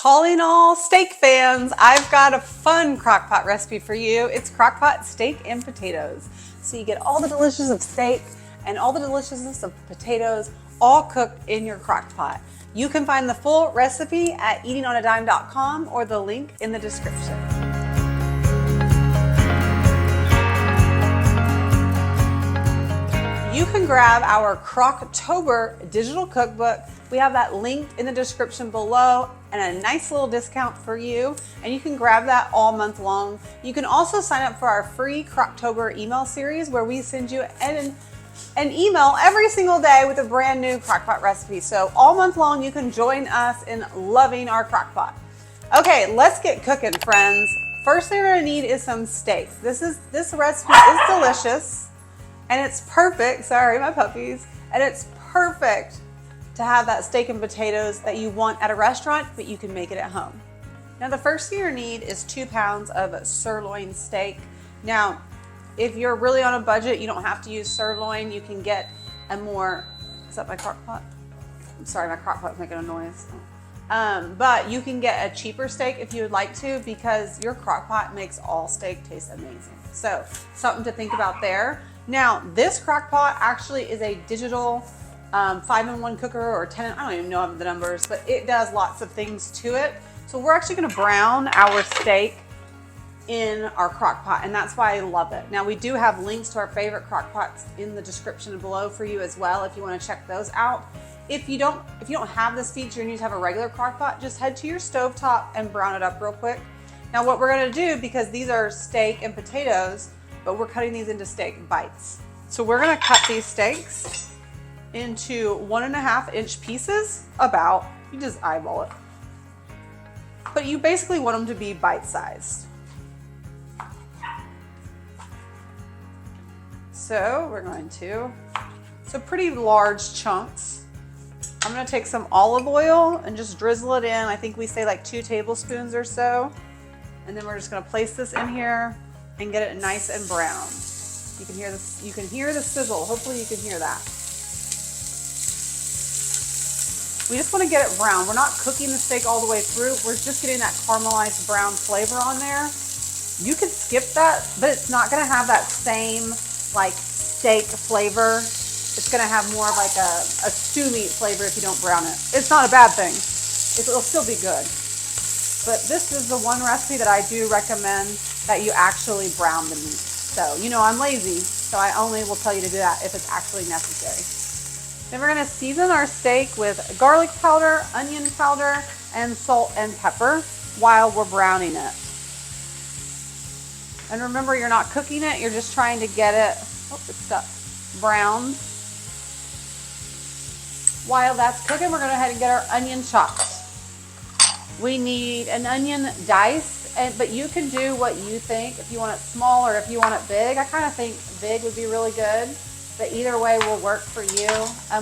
Calling all steak fans, I've got a fun crockpot recipe for you. It's Crockpot Steak and Potatoes. So you get all the deliciousness of steak and all the deliciousness of potatoes all cooked in your crockpot. You can find the full recipe at eatingonadime.com or the link in the description. You can grab our Crocktober digital cookbook. We have that linked in the description below and a nice little discount for you. And you can grab that all month long. You can also sign up for our free Crocktober email series where we send you an email every single day with a brand new crockpot recipe. So all month long, you can join us in loving our crockpot. Okay, let's get cooking, friends. First thing we're gonna need is some steak. This recipe is delicious. And it's perfect, sorry, my puppies, and it's perfect to have that steak and potatoes that you want at a restaurant, but you can make it at home. Now, the first thing you need is 2 pounds of sirloin steak. Now, if you're really on a budget, you don't have to use sirloin. You can get a more, is that my crock pot? I'm sorry, my crock pot's making a noise. But you can get a cheaper steak if you would like to, because your crock pot makes all steak taste amazing. So, something to think about there. Now, this crock pot actually is a digital 5-in-1 cooker or 10, I don't even know the numbers, but it does lots of things to it. So we're actually gonna brown our steak in our crock pot, and that's why I love it. Now, we do have links to our favorite crock pots in the description below for you as well if you wanna check those out. If you don't have this feature and you just have a regular crock pot, just head to your stovetop and brown it up real quick. Now, what we're gonna do, because these are steak and potatoes, but we're cutting these into steak bites. So we're gonna cut these steaks into 1.5-inch pieces, about, you just eyeball it. But you basically want them to be bite-sized. So we're going to, pretty large chunks. I'm gonna take some olive oil and just drizzle it in. I think we say like 2 tablespoons or so. And then we're just gonna place this in here and get it nice and brown. You can hear this. You can hear the sizzle. Hopefully you can hear that. We just want to get it brown. We're not cooking the steak all the way through. We're just getting that caramelized brown flavor on there. You could skip that, but it's not going to have that same like steak flavor. It's going to have more of like a stew meat flavor if you don't brown it. It's not a bad thing. It'll still be good. But this is the one recipe that I do recommend that you actually brown the meat. So, you know, I'm lazy, so I only will tell you to do that if it's actually necessary. Then we're gonna season our steak with garlic powder, onion powder, and salt and pepper while we're browning it. And remember, you're not cooking it, you're just trying to get it, it's stuck, browned. While that's cooking, we're gonna go ahead and get our onion chopped. We need an onion diced, but you can do what you think. If you want it small or if you want it big, I kind of think big would be really good, but either way will work for you.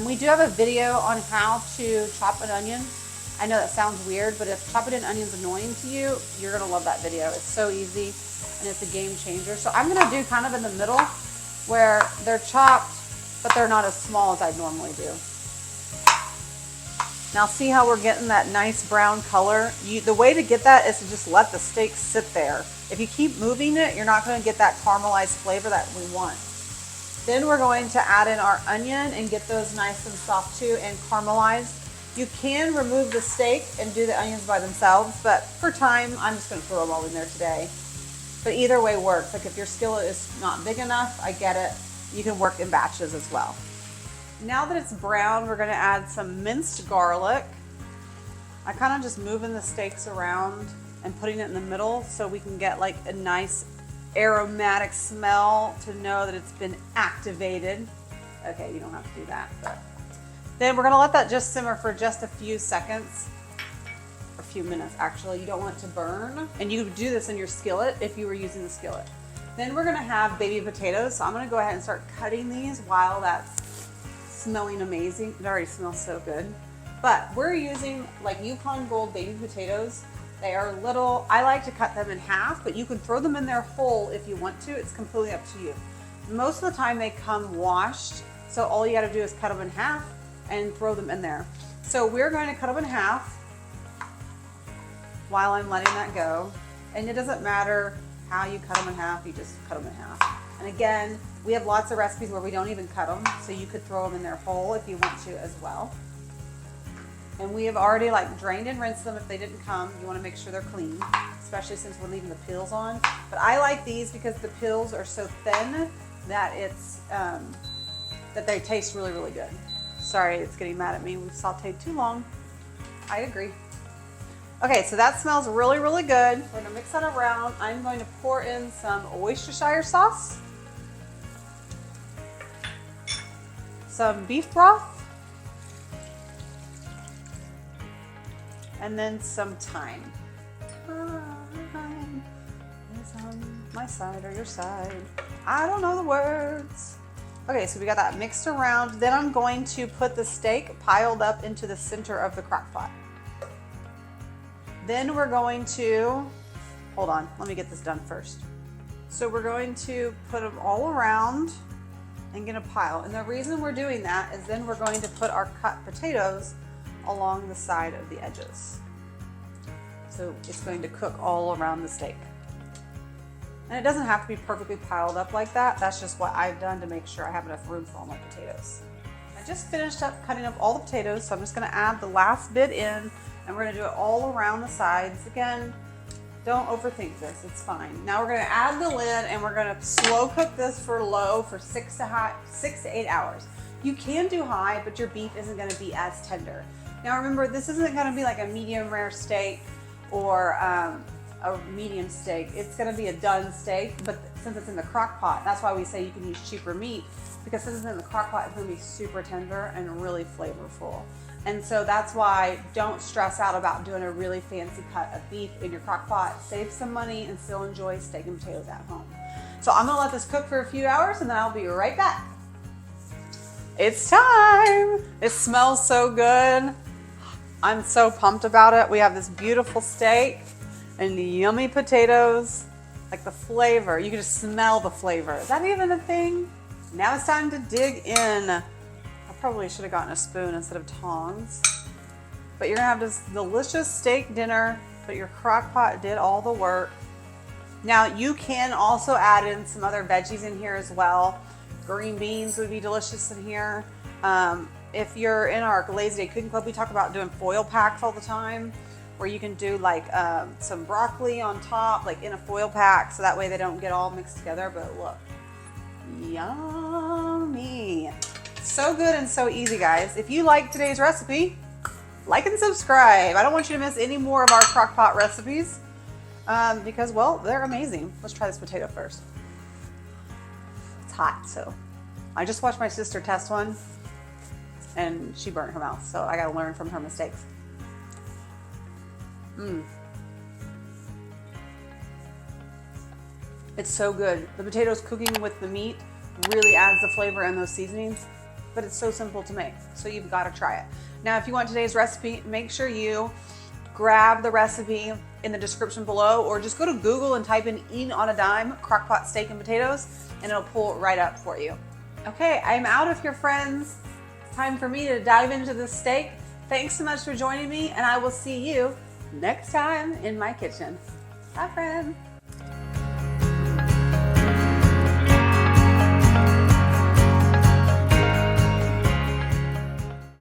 We do have a video on how to chop an onion. I know that sounds weird, but if chopping an onion is annoying to you, you're gonna love that video. It's so easy and it's a game changer. So I'm gonna do kind of in the middle where they're chopped, but they're not as small as I normally do. Now see how we're getting that nice brown color? The way to get that is to just let the steak sit there. If you keep moving it, you're not gonna get that caramelized flavor that we want. Then we're going to add in our onion and get those nice and soft too and caramelized. You can remove the steak and do the onions by themselves, but for time, I'm just gonna throw them all in there today. But either way works. Like if your skillet is not big enough, I get it. You can work in batches as well. Now that it's brown, we're gonna add some minced garlic. I kind of just moving the steaks around and putting it in the middle so we can get like a nice aromatic smell to know that it's been activated. Okay, you don't have to do that, but then we're gonna let that just simmer for just a few seconds, or a few minutes actually. You don't want it to burn. And you could do this in your skillet if you were using the skillet. Then we're gonna have baby potatoes. So I'm gonna go ahead and start cutting these while that's smelling amazing. It already smells so good. But we're using like Yukon Gold baby potatoes. They are little, I like to cut them in half, but you can throw them in there whole if you want to. It's completely up to you. Most of the time they come washed, so all you gotta do is cut them in half and throw them in there. So we're going to cut them in half. while I'm letting that go. And it doesn't matter how you cut them in half, you just cut them in half. And again, we have lots of recipes where we don't even cut them, so you could throw them in there whole if you want to as well. And we have already like drained and rinsed them if they didn't come. You want to make sure they're clean, especially since we're leaving the peels on. But I like these because the peels are so thin that it's that they taste really, really good. Sorry, it's getting mad at me. We've sauteed too long. I agree. Okay, so that smells really, really good. We're gonna mix that around. I'm going to pour in some Worcestershire sauce, some beef broth, and then some thyme. Thyme is on my side or your side. I don't know the words. Okay, so we got that mixed around. Then I'm going to put the steak piled up into the center of the crock pot. Then we're going to, hold on, let me get this done first. So we're going to put them all around and get a pile. And the reason we're doing that is then we're going to put our cut potatoes along the side of the edges. So it's going to cook all around the steak. And it doesn't have to be perfectly piled up like that. That's just what I've done to make sure I have enough room for all my potatoes. I just finished up cutting up all the potatoes, so I'm just gonna add the last bit in, and we're gonna do it all around the sides. Again, don't overthink this, it's fine. Now we're gonna add the lid and we're gonna slow cook this for low for 6 to 8 hours. You can do high, but your beef isn't gonna be as tender. Now remember, this isn't gonna be like a medium rare steak or a medium steak. It's gonna be a done steak, but since it's in the crock pot, that's why we say you can use cheaper meat, because since it's in the crock pot, it's gonna be super tender and really flavorful. And so that's why don't stress out about doing a really fancy cut of beef in your crock pot. Save some money and still enjoy steak and potatoes at home. So I'm gonna let this cook for a few hours and then I'll be right back. It's time. It smells so good. I'm so pumped about it. We have this beautiful steak and the yummy potatoes. Like the flavor, you can just smell the flavor. Is that even a thing? Now it's time to dig in. I probably should have gotten a spoon instead of tongs. But you're gonna have this delicious steak dinner, but your crock pot did all the work. Now you can also add in some other veggies in here as well. Green beans would be delicious in here. If you're in our Lazy Day Cooking Club, we talk about doing foil packs all the time, where you can do like some broccoli on top, like in a foil pack, so that way they don't get all mixed together. But look, yummy. So good and so easy, guys. If you like today's recipe, like and subscribe. I don't want you to miss any more of our crock pot recipes because, well, they're amazing. Let's try this potato first. It's hot, so I just watched my sister test one and she burnt her mouth, so I gotta learn from her mistakes. It's so good. The potatoes cooking with the meat really adds the flavor and those seasonings, but it's so simple to make, so you've got to try it. Now, if you want today's recipe, make sure you grab the recipe in the description below, or just go to Google and type in "eat on a dime crockpot steak and potatoes," and it'll pull it right up for you. Okay, I'm out of here, friends. It's time for me to dive into the steak. Thanks so much for joining me, and I will see you next time in my kitchen. Bye, friends.